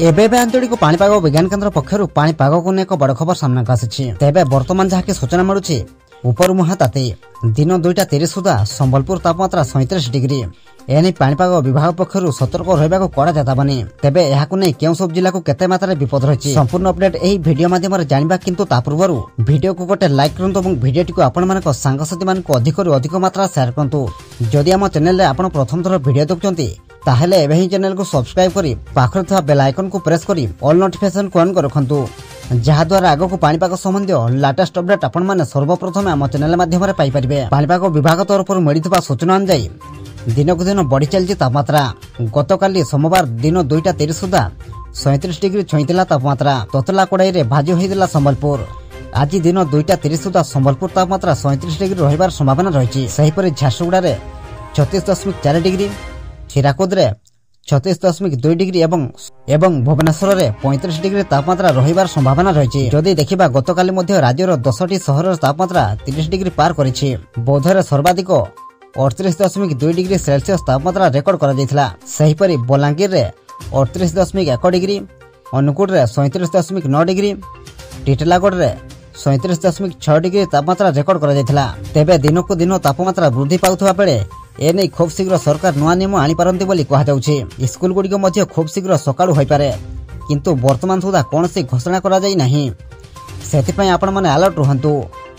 एबे आंचलिक पाणीपाग विज्ञान केन्द्र पक्षर पाणीपाग को एक बड़ खबर सामना आसी। तेबे बर्तमान जहाँकि सूचना मिलूची ऊपर मुहां ताते दिन 2:30 सुधा संबलपुर तापमात्रा 37 डिग्री। एने पाणीपाग विभाग पक्षर सतर्क रहा कड़ा चेतावनी। तेबे यहाकु नै केउ सब जिला को केते मात्रा विपद रही संपूर्ण अपडेट एही वीडियो माध्यम रे जानिबा, किंतु ता पूर्व वीडियो को गोटे लाइक करंतु और वीडियो टी को आपण मानक सांगसाथी मानक अधिक रु अधिक मात्रा शेयर करंतु। जदि आम चैनल रे आपण प्रथम थर वीडियो देखुचंती ताहेले एबे ही चैनल को सब्सक्राइब करी पाखरे था बेल आइकन को प्रेस करी ऑल नोटिफिकेशन को ऑन कर रखंतु, जहा द्वारा आगो को पाणीपाग संबंधी लेटेस्ट अपडेट आपण माने सर्वप्रथम आम चैनल माध्यम रे पाई परिबे। पाणीपाग विभाग तरफ मिलिथिबा सूचना अनुसार दिन को दिन बढ़ी चलती तापमात्रा। गतकाली सोमवार दिन 2:30 सुधा 37 डिग्री छुईला तापमात्रा। ततला कड़ाई रे भाजी होइदिला संबलपुर। आज दिन 2:30 सुधा संबलपुर तापमात्रा 37 डिग्री रहिबार संभावना रही। सेहीपरि झारसुगुड़ा रे 36.4 डिग्री, हिराकुद रे 36.2 डिग्री एवं भुवनेश्वर रे 35 डिग्री तापमात्रा रहिबार संभावना रही। जदि देखिबा गतकाली मध्य राज्यर 10टी सहर तापमात्रा 30 डिग्री पार करिछि। बौद्ध रे सर्वाधिक 38.2 डिग्री सेल्सियस तापमात्रा रेकर्ड करा जायथिला। सेहीपरि बलांगीर रे 38.1 डिग्री, अनुकूल रे 37.9 डिग्री, टिटलागढ़ रे 37.6 डिग्री तापमात्रा रेकर्ड करा जायथिला। तेबे दिनकु दिन तापमात्रा वृद्धि पाउथबा बेले एने खूब शीघ्र सरकार नुआ नियम आनी पारंती बोली कहा जाउछि। स्कूल गुड़िक मध्य खूब शीघ्र सकाळु होई पारे, किंतु वर्तमान सुधा कोनोसी घोषणा करा जाई नाही। सेथिपई आपण माने अलर्ट रहंतु।